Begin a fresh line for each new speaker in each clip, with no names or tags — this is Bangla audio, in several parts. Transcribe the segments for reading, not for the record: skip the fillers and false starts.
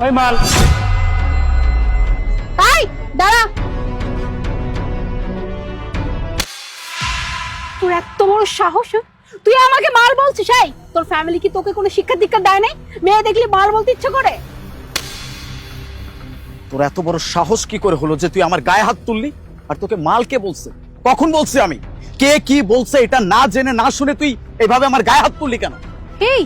ওই মাল।
এই দাঁড়া, তোর এত বড় সাহস, তুই আমাকে মাল বলছিস? এই তোর ফ্যামিলি কি তোকে কোনো শিক্ষা দীক্ষা দেয় নাই? মেয়ে দেখলি মাল বলতে ইচ্ছে করে?
তোর এত বড় সাহস কি করে হলো যে তুই আমার গায়ে হাত তুললি? আর তোকে মাল কে বলছে? কখন বলছি আমি? কে কি বলছে এটা না জেনে না শুনে তুই এইভাবে আমার গায়ে হাত তুললি কেন?
এই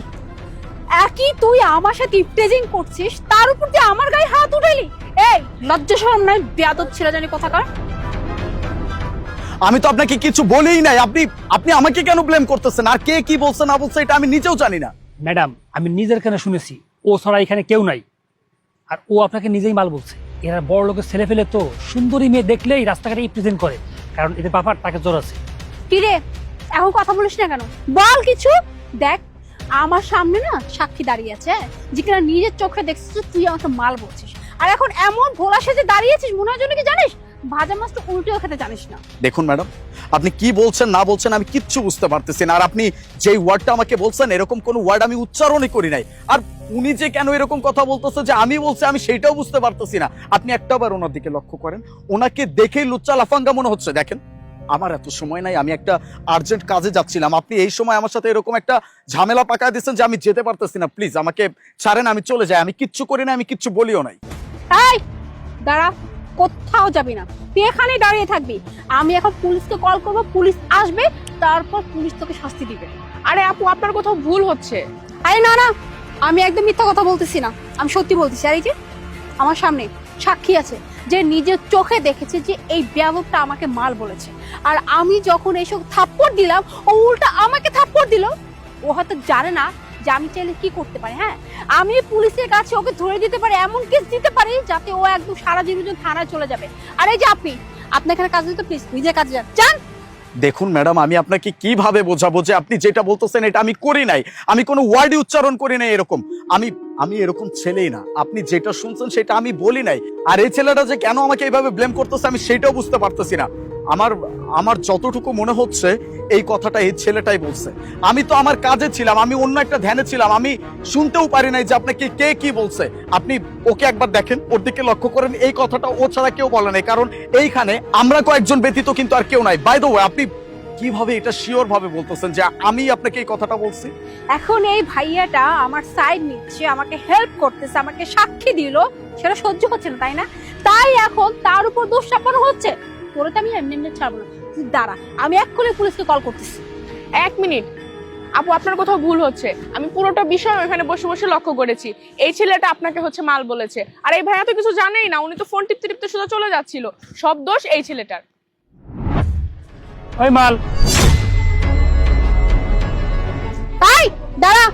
একই তুই আমার সাথে ইপটেজিং করছিস, তার উপর দিয়ে আমার গায়ে হাত উঠাইলি? এই লজ্জা শরম নাই, বেয়াদব ছেলে জানি কোথাকার।
আমি তো আপনাকে কিছু বলেই নাই, আপনি আপনি আমাকে কেন ব্লেম করতেছেন? আর কে কি বলছে না বলছে এটা আমি নিজেও জানি না।
ম্যাডাম, আমি নিজের কানে শুনেছি ও ছাড়া এখানে কেউ নাই, আর ও আপনাকে নিজেই মাল বলছে। এরা বড় লোকের ছেলে ফেলে তো সুন্দরী মেয়ে দেখলেই রাস্তাঘাটে প্রেজেন্ট করে, কারণ এদের বাবার টাকা জোর আছে।
কি রে, এখন কথা বলিস না কেন? বল কিছু। দেখ আমার সামনে না সাক্ষী দাঁড়িয়ে আছে, যেখানে নিজের চোখে দেখছিস তুই আমাকে মাল বলছিস, আর এখন এমন ভোলা সেজে দাঁড়িয়েছিস মনে হয় জন্য কি জানিস ভাজা মাছটা উল্টেও খেতে জানিস না।
দেখুন ম্যাডাম, আপনি কি বলছেন না বলছেন আমি কিচ্ছু বুঝতে পারতেছি না। আর আপনি যেই ওয়ার্ডটা আমাকে বলছেন এরকম কোন ওয়ার্ড আমি উচ্চারণই করি নাই। আর উনি যে কেন এরকম কথা বলতেছে যে আমি বলছি, আমি সেইটাও বুঝতে পারতেছি না। আপনি একটাবার ওনার দিকে লক্ষ্য করেন, ওনাকে দেখেই লুচ্চা লাফাঙ্গা মনে হচ্ছে। দেখেন আমার এত সময় নাই, আমি একটা আর্জেন্ট কাজে যাচ্ছিলাম, আপনি এই সময় আমার সাথে এরকম একটা ঝামেলা পাকায় দিচ্ছেন যে আমি যেতে পারতেছি না। প্লিজ আমাকে ছাড়েন, আমি চলে যাই। আমি কিচ্ছু করি না, আমি কিচ্ছু বলিও নাই।
এই দাঁড়া, কোথাও যাবি না, তুই এখানেই দাঁড়িয়ে থাকবি। আমি এখন পুলিশকে কল করব, পুলিশ আসবে, তারপর পুলিশ তোকে শাস্তি দিবে।
আরে আপু, আপনার কোথাও ভুল হচ্ছে।
আরে না না, আমি একদম মিথ্যা কথা বলতেছি না, আমি সত্যি বলতেছি। আর এই যে আমার সামনে সাক্ষী আছে যে নিজের চোখে দেখেছে যে এই বেয়াদবটা আমাকে মাল বলেছে, আর আমি যখন এইসব থাপ্পড় দিলাম ও উল্টা আমাকে থাপ্পড় দিল। ও হয়তো জানে না যে আমি চাইলে কি করতে পারি। হ্যাঁ, আমি পুলিশের কাছে ওকে ধরে দিতে পারি, এমন কেস দিতে পারি যাতে ও একদম সারা জীবন থানায় চলে যাবে। আর এই যে আপনি এখানে কাজ দিতে প্লিজ নিজের কাজে যান যান।
দেখুন ম্যাডাম, আমি আপনাকে কিভাবে বোঝাবো যে আপনি যেটা বলতেছেন এটা আমি করি নাই, আমি কোনো ওয়ার্ডই উচ্চারণ করি নাই এরকম। আমি এরকম ছেলেই না, আপনি যেটা শুনছেন সেটা আমি বলি নাই। আর এই ছেলেটা যে কেন আমাকে এইভাবে ব্লেম করতেছে আমি সেটাও বুঝতে পারতেছি না। আমার যতটুকু মনে হচ্ছে এই কথাটা এই ছেলেটাই বলছে। আমি তো আমার কাজে ছিলাম, আমি অন্য একটা ধ্যানে ছিলাম, আমি শুনতেও পারি নাই যে আপনাকে কে কি বলছে। আপনি ওকে একবার দেখেন, ওর দিকে লক্ষ্য করেন, এই কথাটা ও ছাড়া কেউ বলে নাই, কারণ এইখানে আমরা কয়েকজন ব্যতীত কিন্তু আর কেউ নাই। বাই দ্য ওয়ে, আপনি কিভাবে এটা শিওর ভাবে বলতেছেন যে আমি আপনাকে এই কথাটা বলছি?
এখন এই ভাইয়াটা আমার সাইড নিচ্ছে, আমাকে হেল্প করতেছে, আমাকে সাক্ষী দিল, সেটা সহ্য হচ্ছে না তাই না? তাই এখন তার উপর দোষ চাপানো হচ্ছে। তোরে তো আমি এমনি এমনি ছাড়বো না, তুই দাঁড়া, আমি এক্ষুনি পুলিশকে কল করতেছি।
1 মিনিট আপু, আপনার কোথাও ভুল হচ্ছে। আমি পুরোটা বিষয় ওখানে বসে বসে লক্ষ্য করেছি। এই ছেলেটা আপনাকে হচ্ছে মাল বলেছে, আর এই ভাইয়া তো কিছু জানেই না, উনি তো ফোন টিপতে টিপতে সোজা চলে যাচ্ছিল। সব দোষ এই ছেলেটার।
ওই মাল।
তাই দাঁড়া,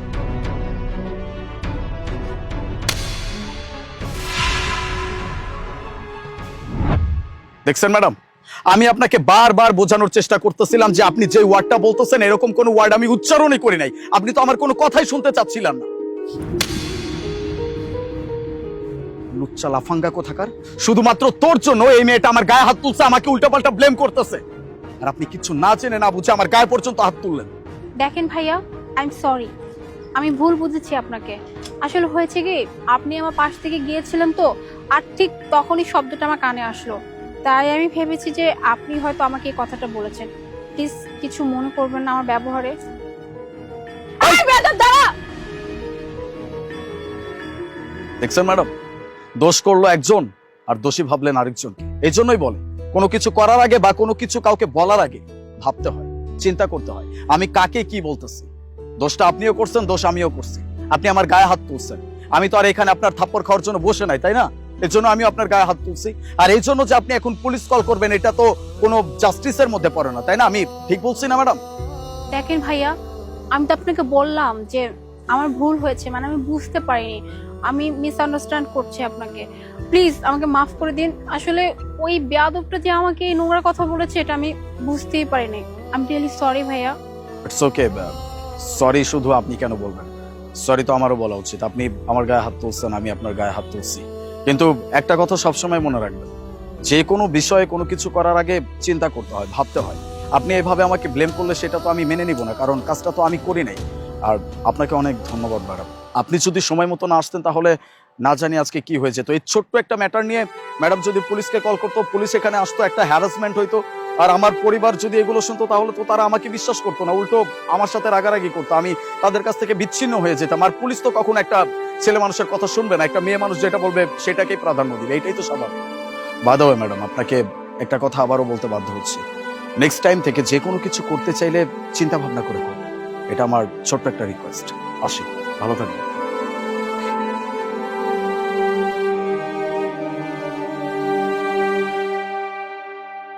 দেখছেন ম্যাডাম, আমি আপনাকে বারবার বোঝানোর চেষ্টা করতেছিলাম যে আপনি যে ওয়ার্ডটা বলতেছেন এরকম কোন ওয়ার্ড আমি উচ্চারণই করি নাই। আপনি তো আমার কোনো কথাই শুনতে চাচ্ছিলেন না। লুচ্চা লাফাঙ্গা কোথাকার, শুধুমাত্র তোর জন্য এই মেয়েটা আমার গায়ে হাত তুলছে, আমাকে উল্টাপাল্টা ব্লেম করতেছে, আর আপনি কিছু না জেনে না বুঝে আমার গায়ে পর্যন্ত হাত তুললেন।
দেখেন ভাইয়া, আই এম সরি, আমি ভুল বুঝেছি আপনাকে। আসলে হয়েছে কি, আপনি আমার পাশ থেকে গিয়েছিলেন তো, আর ঠিক তখনই শব্দটা আমার কানে আসলো, তাই আমি ভেবেছি যে আপনি হয়তো আমাকে এই কথাটা বলেছেন। প্লিজ কিছু মনে করবেন না আমার ব্যবহারে। দাঁড়া,
দেখছেন ম্যাডাম, দোষ করলো একজন আর দোষী ভাবলেন আরেকজন। এই জন্যই বলে কোনো কিছু করার আগে বা কোনো কিছু কাউকে বলার আগে ভাবতে হয়, চিন্তা করতে হয় আমি কাকে কি বলতেছি। দোষটা আপনিও করছেন, দোষ আমিও করছি। আপনি আমার গায়ে হাত তুলছেন, আমি তো আর এখানে আপনার থাপ্পড় খাওয়ার জন্য বসে নাই, তাই না? এর জন্য আমি আপনার গায়ে হাত তুলছি। আর এই জন্য যে আপনি এখন পুলিশ কল করবেন এটা তো কোনো জাস্টিসের মধ্যে পড়ে না, তাই না? আমি ঠিক বলছি না ম্যাডাম?
দেখেন ভাইয়া, আমি তো আপনাকে বললাম যে আমার ভুল হয়েছে, মানে আমি বুঝতে পারিনি, আমি মিসআন্ডারস্ট্যান্ড করছি আপনাকে। প্লিজ আমাকে মাফ করে দিন। আসলে ওই বেয়াদবটা যে আমাকে এই নোংরা কথা বলেছে এটা আমি বুঝতেই পারিনি। আই এম রিয়েলি সরি ভাইয়া।
It's okay. সরি শুধু আপনি কেন বলবেন? সরি তো আমারও বলা উচিত। আপনি আমার গায়ে হাত তুলছেন, আমি আপনার গায়ে হাত তুলছি, কিন্তু একটা কথা সবসময় মনে রাখবেন, যে কোনো বিষয়ে কোনো কিছু করার আগে চিন্তা করতে হয়, ভাবতে হয়। আপনি এইভাবে আমাকে ব্লেম করলে সেটা তো আমি মেনে নিব না, কারণ কাজটা তো আমি করি নাই। আর আপনাকে অনেক ধন্যবাদ ম্যাডাম। আপনি যদি সময় মতো না আসতেন তাহলে না জানি আজকে কি হয়েছে। তো এই ছোট্ট একটা ম্যাটার নিয়ে ম্যাডাম যদি পুলিশকে কল করতো, পুলিশ এখানে আসতো, একটা হ্যারাসমেন্ট হইতো, আর আমার পরিবার যদি এগুলো শুনতো তাহলে তো তারা আমাকে বিশ্বাস করতো না, উল্টো আমার সাথে রাগারাগি করতো, আমি তাদের কাছ থেকে বিচ্ছিন্ন হয়ে যেতাম। আর পুলিশ তো কখনো একটা ছেলে মানুষের কথা শুনবে না, একটা মেয়ে মানুষ যেটা বলবে সেটাকেই প্রাধান্য দিবে, এটাই তো স্বাভাবিক। বাই দ্য ওয়ে ম্যাডাম, আপনাকে একটা কথা আবারও বলতে বাধ্য হচ্ছি, নেক্সট টাইম থেকে যে কোনো কিছু করতে চাইলে চিন্তা ভাবনা করে করুন, এটা আমার ছোট্ট একটা রিকোয়েস্ট। আসি, ভালো থাকবেন।